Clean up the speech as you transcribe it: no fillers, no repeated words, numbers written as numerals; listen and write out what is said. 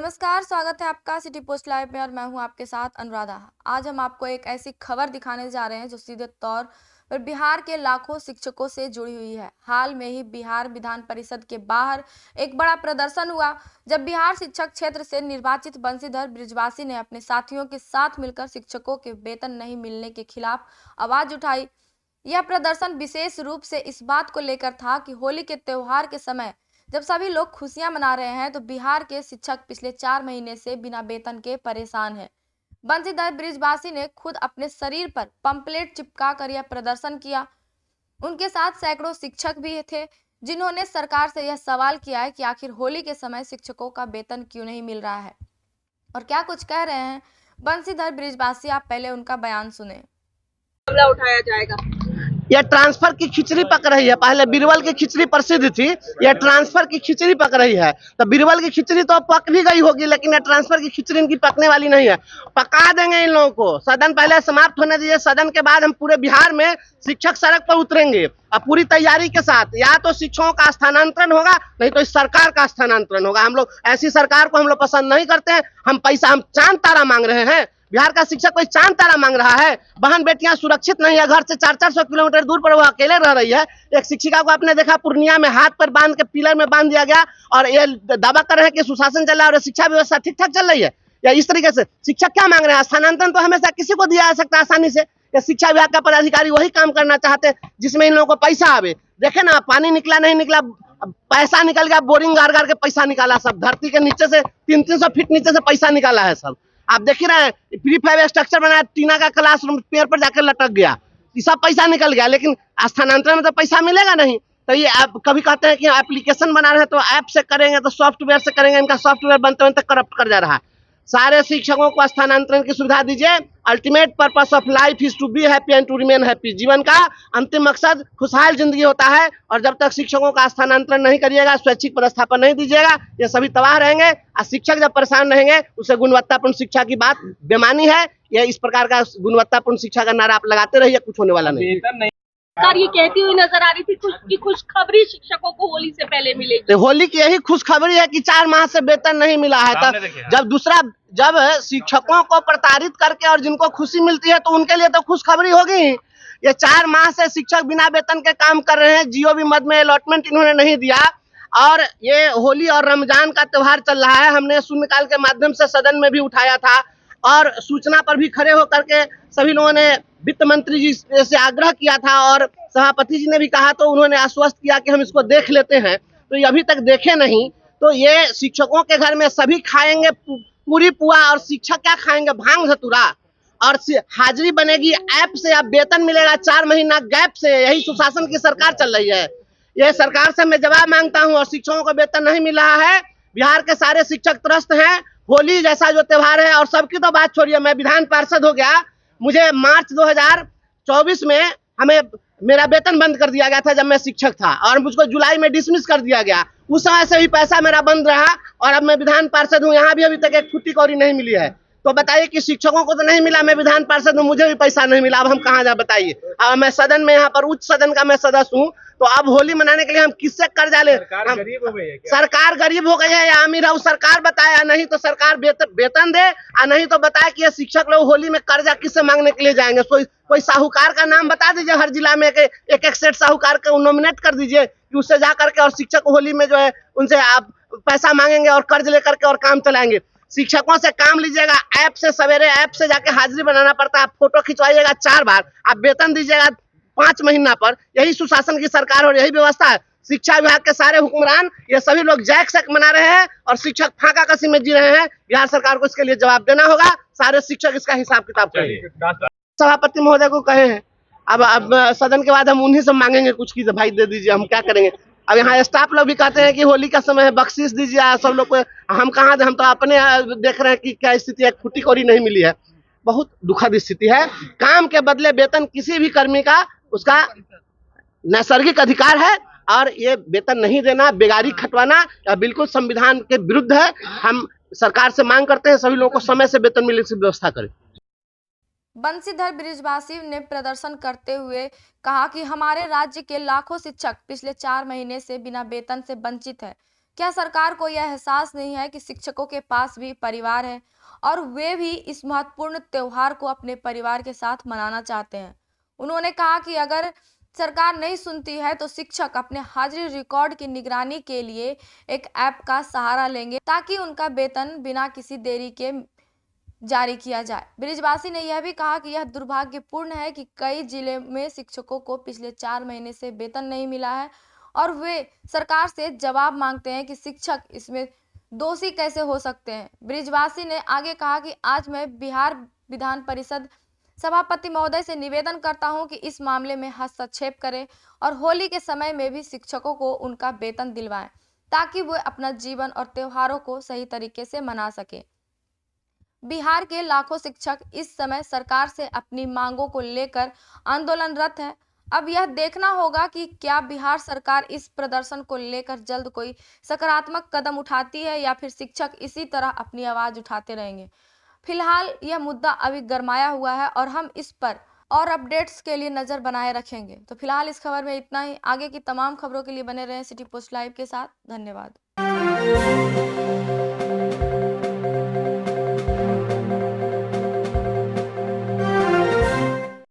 नमस्कार, स्वागत है आपका सिटी पोस्ट लाइव में और मैं हूं आपके साथ अनुराधा। आज हम आपको एक ऐसी खबर दिखाने जा रहे हैं जो सीधे तौर पर बिहार के लाखों शिक्षकों से जुड़ी हुई है। हाल में ही बिहार विधान परिषद के बाहर एक बड़ा प्रदर्शन हुआ जब बिहार शिक्षक क्षेत्र से निर्वाचित बंशीधर बृजवासी ने अपने साथियों के साथ मिलकर शिक्षकों के वेतन नहीं मिलने के खिलाफ आवाज उठाई। यह प्रदर्शन विशेष रूप से इस बात को लेकर था कि होली के त्योहार के समय जब सभी लोग खुशियां मना रहे हैं तो बिहार के शिक्षक पिछले 4 महीने से बिना वेतन के परेशान हैं। बंशीधर बृजवासी ने खुद अपने शरीर पर पंपलेट चिपका कर यह प्रदर्शन किया। उनके साथ सैकड़ों शिक्षक भी थे जिन्होंने सरकार से यह सवाल किया है कि आखिर होली के समय शिक्षकों का वेतन क्यों नहीं मिल रहा है और क्या कुछ कह रहे हैं बंशीधर बृजवासी। आप पहले उनका बयान सुने। मामला उठाया जाएगा। यह ट्रांसफर की खिचड़ी पक रही है। पहले बीरबल की खिचड़ी प्रसिद्ध थी, यह ट्रांसफर की खिचड़ी पक रही है। तो बीरबल की खिचड़ी तो पक भी गई होगी, लेकिन यह ट्रांसफर की खिचड़ी इनकी पकने वाली नहीं है। पका देंगे इन लोगों को। सदन पहले समाप्त होने दीजिए। सदन के बाद हम पूरे बिहार में शिक्षक सड़क पर उतरेंगे और पूरी तैयारी के साथ। या तो शिक्षकों का स्थानांतरण होगा, नहीं तो इस सरकार का स्थानांतरण होगा। हम लोग ऐसी सरकार को हम लोग पसंद नहीं करते हैं। हम चांद तारा मांग रहे हैं। बिहार का शिक्षक कोई चांद तारा मांग रहा है? बहन बेटियां सुरक्षित नहीं है, घर से 400-400 किलोमीटर दूर पर वो अकेले रह रही है। एक शिक्षिका को आपने देखा पूर्णिया में हाथ पर बांध के पिलर में बांध दिया गया और ये दावा कर रहे हैं कि सुशासन चल रहा है और शिक्षा व्यवस्था ठीक ठाक चल रही है। या इस तरीके से शिक्षक क्या मांग रहे हैं? स्थानांतरण तो हमेशा किसी को दिया जा सकता है आसानी से। या शिक्षा विभाग का पदाधिकारी वही काम करना चाहते हैं जिसमें इन लोगों को पैसा आवे। देखे ना, पानी निकला नहीं निकला, पैसा निकल गया। बोरिंग गाड़ गाड़ के पैसा निकाला, सब धरती के नीचे से 300-300 फीट नीचे से पैसा निकाला है सब। आप देख ही रहे हैं, प्री फाइव स्ट्रक्चर बनाया, टीना का क्लासरूम पेड़ पर जाकर लटक गया, ये सब पैसा निकल गया। लेकिन स्थानांतरण में तो पैसा मिलेगा नहीं। तो ये आप कभी कहते हैं कि एप्लीकेशन बना रहे हैं तो ऐप से करेंगे, तो सॉफ्टवेयर से करेंगे। इनका सॉफ्टवेयर बनते बनते करप्ट कर जा रहा है। सारे शिक्षकों को स्थानांतरण की सुविधा दीजिए। Ultimate purpose of life is to be happy and to remain happy. जीवन का अंतिम मकसद खुशहाल जिंदगी होता है और जब तक शिक्षकों का स्थानांतरण नहीं करिएगा, स्वैच्छिक पदस्थापन नहीं दीजिएगा, ये सभी तबाह रहेंगे। और शिक्षक जब परेशान रहेंगे, उसे गुणवत्तापूर्ण शिक्षा की बात बेमानी है। ये इस प्रकार का गुणवत्तापूर्ण शिक्षा का नारा आप लगाते रहिए, कुछ होने वाला नहीं। सरकार ये कहती हुई नजर आ रही थी कि खुशखबरी शिक्षकों को होली से पहले मिलेगी। होली की यही खुशखबरी है कि 4 माह से वेतन नहीं मिला है। तब जब शिक्षकों को प्रताड़ित करके और जिनको खुशी मिलती है तो उनके लिए तो खुशखबरी होगी। ये 4 माह से शिक्षक बिना वेतन के काम कर रहे हैं। जियो भी मद में अलॉटमेंट इन्होंने नहीं दिया और ये होली और रमजान का त्योहार चल रहा है। हमने शून्यकाल के माध्यम से सदन में भी उठाया था और सूचना पर भी खड़े होकर के सभी लोगों ने वित्त मंत्री जी से आग्रह किया था और सभापति जी ने भी कहा, तो उन्होंने आश्वस्त किया कि हम इसको देख लेते हैं। तो ये अभी तक देखे नहीं। तो ये शिक्षकों के घर में सभी खाएंगे पूरी पुआ और शिक्षक क्या खाएंगे? भांग धतूरा। और हाजिरी बनेगी ऐप से, अब वेतन मिलेगा 4 महीना गैप से। यही सुशासन की सरकार चल रही है। ये सरकार से मैं जवाब मांगता हूँ और शिक्षकों को वेतन नहीं मिल रहा है। बिहार के सारे शिक्षक त्रस्त हैं। होली जैसा जो त्योहार है, और सबकी तो बात छोड़िए, मैं विधान पार्षद हो गया, मुझे मार्च 2024 में हमें मेरा वेतन बंद कर दिया गया था जब मैं शिक्षक था, और मुझको जुलाई में डिसमिस कर दिया गया। उस समय से भी पैसा मेरा बंद रहा और अब मैं विधान पार्षद हूँ, यहाँ भी अभी तक एक फुट्टी कौड़ी नहीं मिली है। तो बताइए कि शिक्षकों को तो नहीं मिला, मैं विधान पार्षद हूँ, मुझे भी पैसा नहीं मिला। अब हम कहाँ जाए बताइए? अब मैं सदन में, यहाँ पर उच्च सदन का मैं सदस्य हूँ, तो अब होली मनाने के लिए हम किससे कर्जा ले? सरकार गरीब हो गई है या अमीर है? सरकार बताया, नहीं तो सरकार वेतन दे, और नहीं तो बताए कि ये शिक्षक लोग होली में कर्जा किससे मांगने के लिए जाएंगे। कोई साहूकार का नाम बता दीजिए, हर जिला में एक सेट साहूकार को नॉमिनेट कर दीजिए कि उससे जा करके और शिक्षक होली में जो है उनसे आप पैसा मांगेंगे और कर्ज लेकर के और काम चलाएंगे। शिक्षकों से काम लीजिएगा, ऐप से सवेरे ऐप से जाके हाजिरी बनाना पड़ता है। आप फोटो खिंचवाइएगा 4 बार, आप वेतन दीजिएगा 5 महीना पर। यही सुशासन की सरकार और यही व्यवस्था है। शिक्षा विभाग के सारे हुक्मरान ये सभी लोग जैक सैक मना रहे हैं और शिक्षक फाका कसी में जी रहे हैं। बिहार सरकार को इसके लिए जवाब देना होगा। सारे शिक्षक इसका हिसाब किताब करेंगे। सभापति महोदय को कहे हैं, अब सदन के बाद हम उन्हीं से मांगेंगे कुछ की, भाई दे दीजिए, हम क्या करेंगे। अब यहाँ स्टाफ लोग भी कहते हैं कि होली का समय है, बख्शीश दीजिए सब लोग को। हम कहाँ दे, हम तो अपने देख रहे हैं कि क्या स्थिति है। फुट्टी कौड़ी नहीं मिली है, बहुत दुखद स्थिति है। काम के बदले वेतन किसी भी कर्मी का उसका नैसर्गिक अधिकार है और ये वेतन नहीं देना, बेगारी खटवाना बिल्कुल संविधान के विरुद्ध है। हम सरकार से मांग करते हैं सभी लोगों को समय से वेतन मिलने की व्यवस्था करें। बंशीधर बृजवासी ने प्रदर्शन करते हुए कहा कि हमारे राज्य के लाखों शिक्षक पिछले 4 महीने से बिना वेतन से वंचित हैं। क्या सरकार को यह एहसास नहीं है कि शिक्षकों के पास भी परिवार है और वे भी इस महत्वपूर्ण त्योहार को अपने परिवार के साथ मनाना चाहते हैं। उन्होंने कहा कि अगर सरकार नहीं सुनती है तो शिक्षक अपने हाजिरी रिकॉर्ड की निगरानी के लिए एक ऐप का सहारा लेंगे ताकि उनका वेतन बिना किसी देरी के जारी किया जाए। ब्रिजवासी ने यह भी कहा कि यह दुर्भाग्यपूर्ण है कि कई जिले में शिक्षकों को पिछले 4 महीने से वेतन नहीं मिला है और वे सरकार से जवाब मांगते हैं कि शिक्षक इसमें दोषी कैसे हो सकते हैं। ब्रिजवासी ने आगे कहा कि आज मैं बिहार विधान परिषद सभापति महोदय से निवेदन करता हूं कि इस मामले में हस्तक्षेप करें और होली के समय में भी शिक्षकों को उनका वेतन दिलवाएं ताकि वे अपना जीवन और त्योहारों को सही तरीके से मना सकें। बिहार के लाखों शिक्षक इस समय सरकार से अपनी मांगों को लेकर आंदोलनरत हैं। अब यह देखना होगा कि क्या बिहार सरकार इस प्रदर्शन को लेकर जल्द कोई सकारात्मक कदम उठाती है या फिर शिक्षक इसी तरह अपनी आवाज उठाते रहेंगे। फिलहाल यह मुद्दा अभी गरमाया हुआ है और हम इस पर और अपडेट्स के लिए नजर बनाए रखेंगे। तो फिलहाल इस खबर में इतना ही। आगे की तमाम खबरों के लिए बने रहें सिटी पोस्ट लाइव के साथ। धन्यवाद।